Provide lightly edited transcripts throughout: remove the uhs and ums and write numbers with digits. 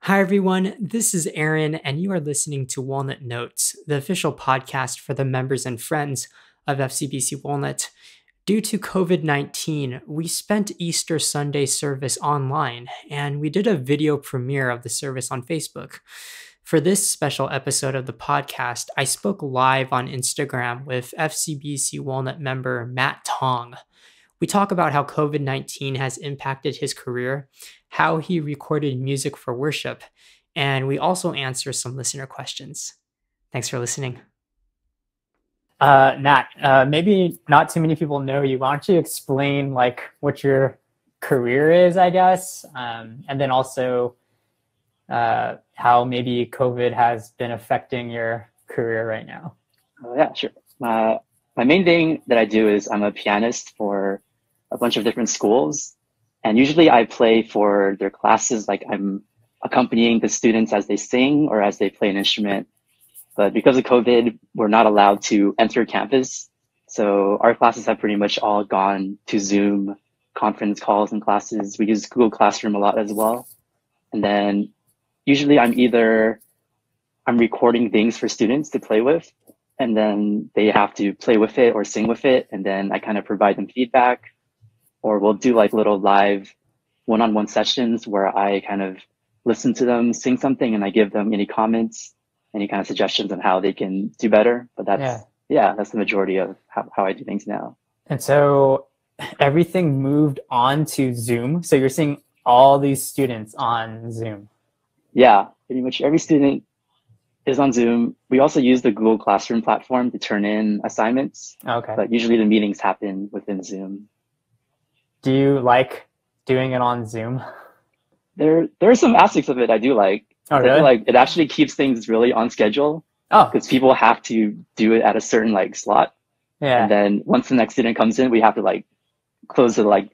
Hi, everyone. This is Aaron, and you are listening to Walnut Notes, the official podcast for the members and friends of FCBC Walnut. Due to COVID 19, we spent Easter Sunday service online, and we did a video premiere of the service on Facebook. For this special episode of the podcast, I spoke live on Instagram with FCBC Walnut member Matt Tong. We talk about how COVID 19 has impacted his career, how he recorded music for worship, and we also answer some listener questions. Thanks for listening. Matt, maybe not too many people know you. Why don't you explain what your career is, I guess, and then also how maybe COVID has been affecting your career right now? Yeah, sure. My main thing that I do is I'm a pianist for a bunch of different schools. And usually I play for their classes, like I'm accompanying the students as they sing or as they play an instrument. But because of COVID, we're not allowed to enter campus. So our classes have pretty much all gone to Zoom conference calls and classes. We use Google Classroom a lot as well. And then usually I'm recording things for students to play with, and then they have to play with it or sing with it. And then I kind of provide them feedback, or we'll do like little live one-on-one sessions where I kind of listen to them sing something and I give them any comments, any kind of suggestions on how they can do better. But that's the majority of how I do things now. And so everything moved on to Zoom. So you're seeing all these students on Zoom. Yeah, pretty much every student is on Zoom. We also use the Google Classroom platform to turn in assignments. Okay. But usually the meetings happen within Zoom. Do you like doing it on Zoom? There are some aspects of it I do like. Oh, really? I feel like it actually keeps things really on schedule. Oh. Because people have to do it at a certain slot. Yeah. And then once the next student comes in, we have to close the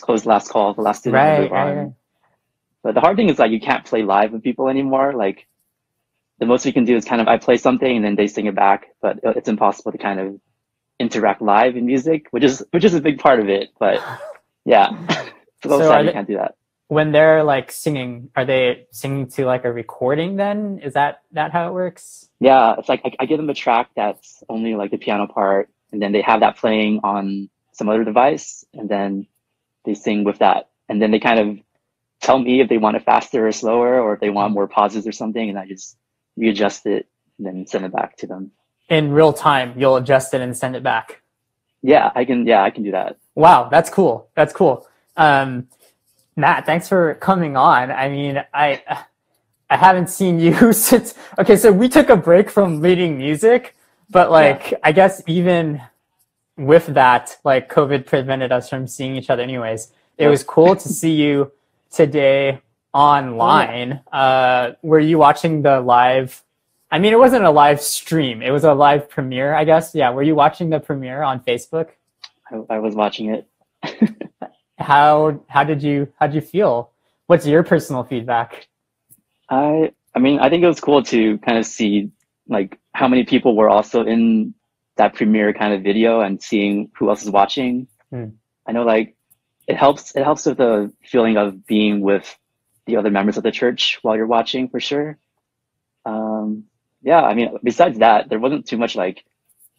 close last call, the last student. Right. But the hard thing is you can't play live with people anymore. The most we can do is I play something and then they sing it back, but it's impossible to kind of interact live in music, which is a big part of it. But yeah, so you can't do that. When they're singing, are they singing to a recording then? Is that how it works? Yeah, it's I give them a track that's only the piano part, and then they have that playing on some other device, and then they sing with that. And then they kind of tell me if they want it faster or slower, or if they want more pauses or something, and I just readjust it and then send it back to them. In real time, you'll adjust it and send it back? Yeah, I can do that. Wow, that's cool. Matt, thanks for coming on. I mean, I haven't seen you since, okay, so we took a break from leading music, but I guess even with that, COVID prevented us from seeing each other anyways. It was cool to see you today online. Were you watching the live? I mean, it wasn't a live stream. It was a live premiere, I guess. Yeah. Were you watching the premiere on Facebook? I was watching it. How did you feel? What's your personal feedback? I mean, I think it was cool to kind of see how many people were also in that premiere kind of video and seeing who else is watching. I know it helps with the feeling of being with the other members of the church while you're watching, for sure. Yeah, I mean, besides that, there wasn't too much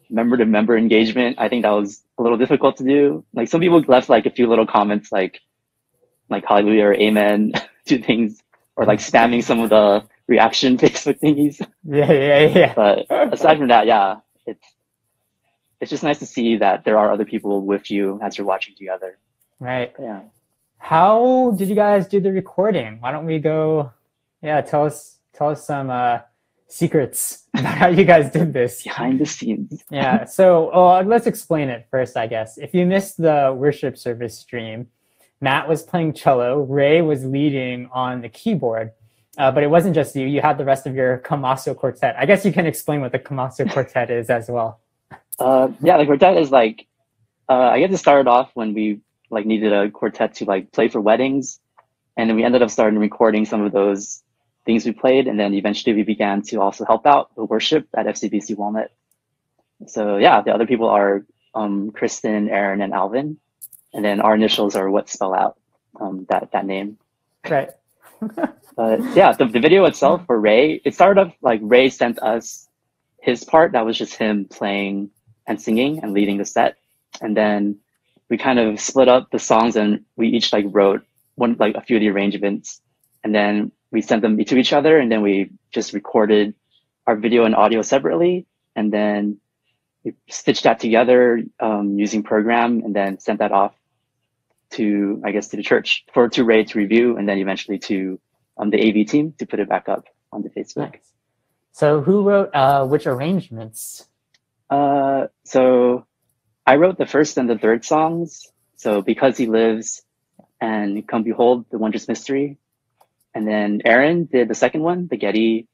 member to member engagement. I think that was a little difficult to do. Some people left a few little comments like hallelujah or amen to things, or spamming some of the reaction Facebook thingies. Yeah. But aside from that, yeah, it's just nice to see that there are other people with you as you're watching together. Right. Yeah. How did you guys do the recording? Why don't we go? Yeah, tell us some secrets about how you guys did this behind the scenes. Yeah. So let's explain it first, I guess. If you missed the worship service stream, Matt was playing cello. Ray was leading on the keyboard. But it wasn't just you. You had the rest of your Kamaso quartet. I guess you can explain what the Kamaso quartet is as well. Yeah, the quartet is I guess it started off when we needed a quartet to play for weddings, and then we ended up starting recording some of those things we played, and then eventually we began to also help out the worship at FCBC Walnut. So yeah, the other people are Kristen, Aaron, and Alvin, and then our initials are what spell out that name. Right. But yeah, the video itself for Ray, it started off like Ray sent us his part. That was just him playing and singing and leading the set. And then we kind of split up the songs and we each like wrote a few of the arrangements. And then we sent them to each other. And then we just recorded our video and audio separately. And then we stitched that together using program and then sent that off to the church to Ray to review. And then eventually to the AV team to put it back up onto Facebook. Nice. So who wrote which arrangements? So I wrote the first and the third songs. So Because He Lives and Come Behold the Wondrous Mystery. And then Aaron did the second one, the Getty.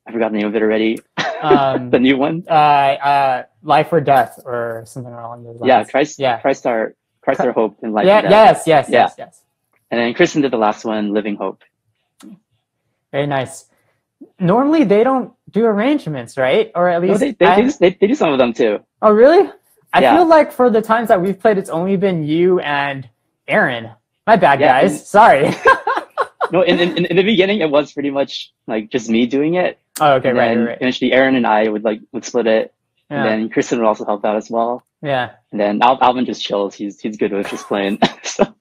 I forgot the name of it already. The new one. Life or Death or something along those lines. Yeah, Christ our hope in life. And death. Yes. And then Kristen did the last one, Living Hope. Very nice. Normally they don't do arrangements, right? Or at least they do some of them too. Oh, really? I feel like for the times that we've played, it's only been you and Aaron. My bad, guys. Sorry. No, in the beginning, it was pretty much like just me doing it. Oh, okay, and right. Eventually, Aaron and I would split it, and then Kristen would also help out as well. Yeah. And then Alvin just chills. He's good with just playing. So.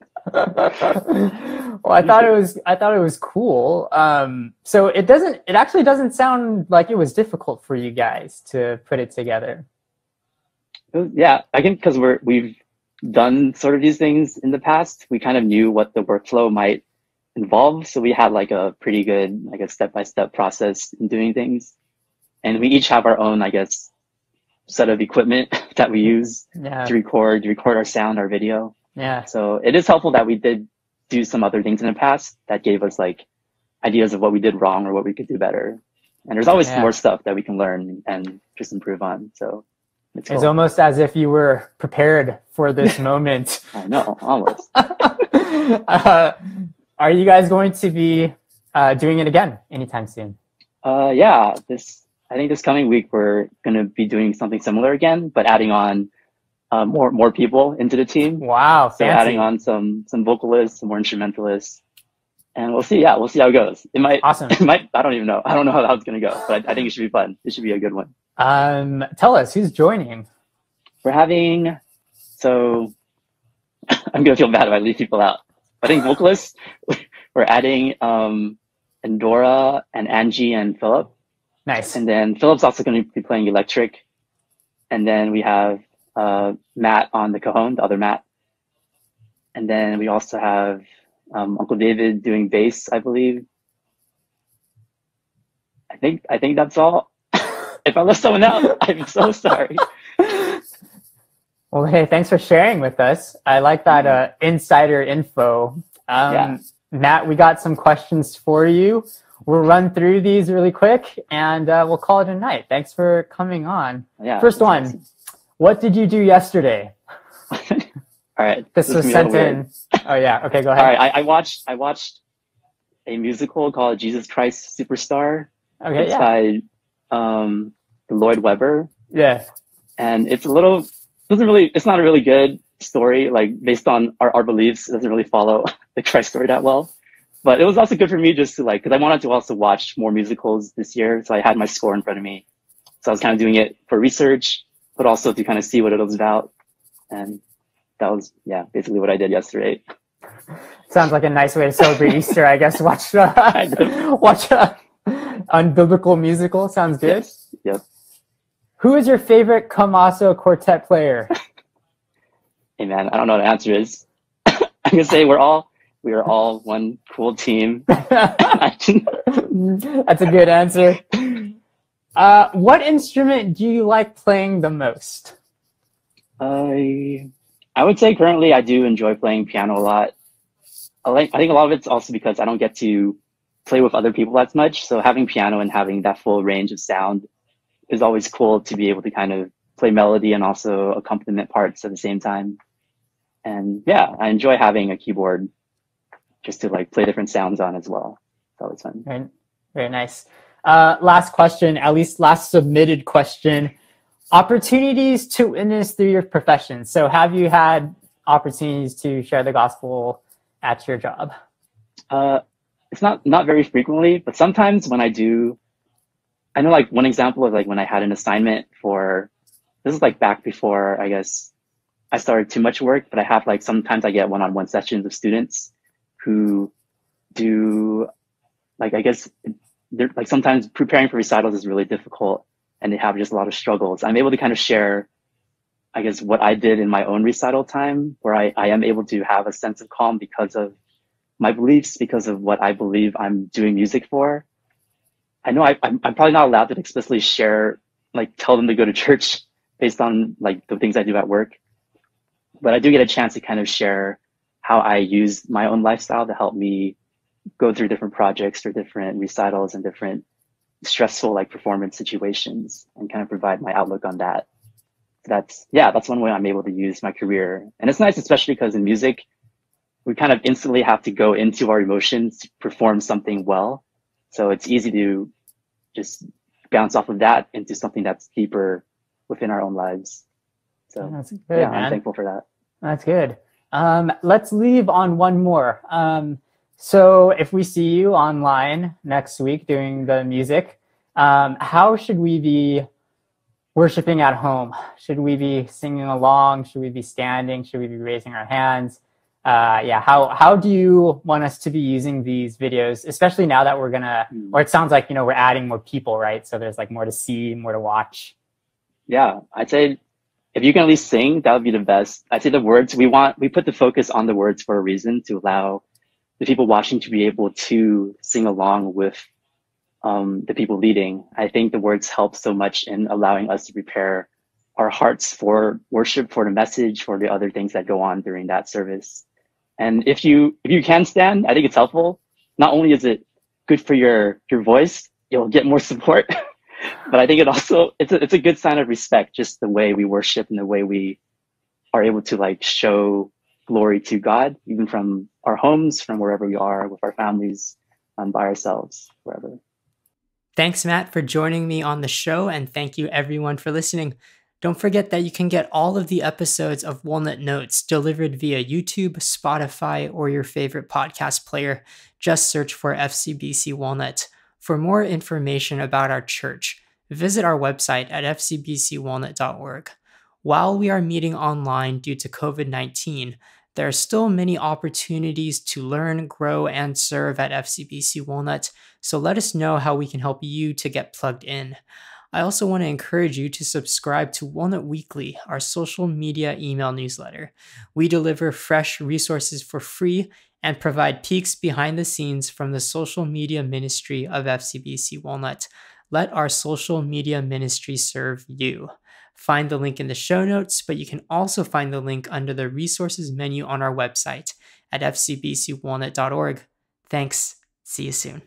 Well, I thought it was cool. So it actually doesn't sound like it was difficult for you guys to put it together. Yeah, I think because we've done sort of these things in the past, we kind of knew what the workflow might involve. So we had like a pretty good, like a step-by-step process in doing things. And we each have our own, I guess, set of equipment that we use to record our sound, our video. Yeah. So it is helpful that we did do some other things in the past that gave us like ideas of what we did wrong or what we could do better. And there's always more stuff that we can learn and just improve on. So it's cool. Almost as if you were prepared for this moment. I know, almost. Are you guys going to be doing it again anytime soon? Yeah, I think this coming week we're going to be doing something similar again, but adding on more people into the team. Wow, so fancy. Adding on some vocalists, some more instrumentalists, and we'll see. Yeah, we'll see how it goes. It might. Awesome. It might. I don't even know. I don't know how that's going to go, but I think it should be fun. It should be a good one. Tell us who's joining. We're having. So I'm going to feel bad if I leave people out. I think vocalists. We're adding Endora and Angie and Philip. Nice. And then Philip's also going to be playing electric. And then we have Matt on the cajon, the other Matt. And then we also have Uncle David doing bass, I believe. I think that's all. If I left someone out, I'm so sorry. Well, hey, thanks for sharing with us. I like that insider info. Matt, we got some questions for you. We'll run through these really quick, and we'll call it a night. Thanks for coming on. Yeah, first one, awesome. What did you do yesterday? All right. This was sent in. Oh, yeah. Okay, go ahead. All right. I watched a musical called Jesus Christ Superstar. Okay, it's by Lloyd Webber. Yeah. And it's not a really good story, like based on our beliefs. It doesn't really follow the Christ story that well. But it was also good for me just to because I wanted to also watch more musicals this year. So I had my score in front of me. So I was kind of doing it for research, but also to kind of see what it was about. And that was, basically what I did yesterday. Sounds like a nice way to celebrate Easter, I guess. Watch a unbiblical musical. Sounds good. Yes. Yep. Who is your favorite Kamaso quartet player? Hey man, I don't know what the answer is. I'm gonna say we are all one cool team. That's a good answer. What instrument do you like playing the most? I would say currently I do enjoy playing piano a lot. I think a lot of it's also because I don't get to play with other people as much. So having piano and having that full range of sound is always cool to be able to kind of play melody and also accompaniment parts at the same time. And I enjoy having a keyboard just to play different sounds on as well. It's always fun. Very, very nice. Last question, at least last submitted question. Opportunities to witness through your profession. So have you had opportunities to share the gospel at your job? it's not very frequently, but sometimes when I do, I know like one example of like when I had an assignment for, this is like back before I guess I started too much work, but I have like sometimes I get one-on-one sessions of students who do like, I guess they're like sometimes preparing for recitals is really difficult and they have just a lot of struggles. I'm able to kind of share, I guess, what I did in my own recital time, where I am able to have a sense of calm because of my beliefs, because of what I believe I'm doing music for. I know I'm probably not allowed to explicitly share, like tell them to go to church based on like the things I do at work, but I do get a chance to kind of share how I use my own lifestyle to help me go through different projects or different recitals and different stressful like performance situations and kind of provide my outlook on that. So that's one way I'm able to use my career. And it's nice, especially because in music, we kind of instantly have to go into our emotions to perform something well. So it's easy to just bounce off of that into something that's deeper within our own lives. So That's good, yeah, man. I'm thankful for that. That's good. Let's leave on one more. So if we see you online next week doing the music, how should we be worshiping at home? Should we be singing along? Should we be standing? Should we be raising our hands? How do you want us to be using these videos, especially now that we're gonna, or it sounds like, we're adding more people, right? So there's like more to see, more to watch. Yeah, I'd say if you can at least sing, that would be the best. I'd say the words, we put the focus on the words for a reason, to allow the people watching to be able to sing along with the people leading. I think the words help so much in allowing us to prepare our hearts for worship, for the message, for the other things that go on during that service. And if you can stand, I think it's helpful. Not only is it good for your voice, you'll get more support, but I think it's a good sign of respect, just the way we worship and the way we are able to like show glory to God, even from our homes, from wherever we are with our families, by ourselves, wherever. Thanks, Matt, for joining me on the show, and thank you everyone for listening. Don't forget that you can get all of the episodes of Walnut Notes delivered via YouTube, Spotify, or your favorite podcast player. Just search for FCBC Walnut. For more information about our church, visit our website at fcbcwalnut.org. While we are meeting online due to COVID-19, there are still many opportunities to learn, grow, and serve at FCBC Walnut, so let us know how we can help you to get plugged in. I also want to encourage you to subscribe to Walnut Weekly, our social media email newsletter. We deliver fresh resources for free and provide peeks behind the scenes from the social media ministry of FCBC Walnut. Let our social media ministry serve you. Find the link in the show notes, but you can also find the link under the resources menu on our website at fcbcwalnut.org. Thanks. See you soon.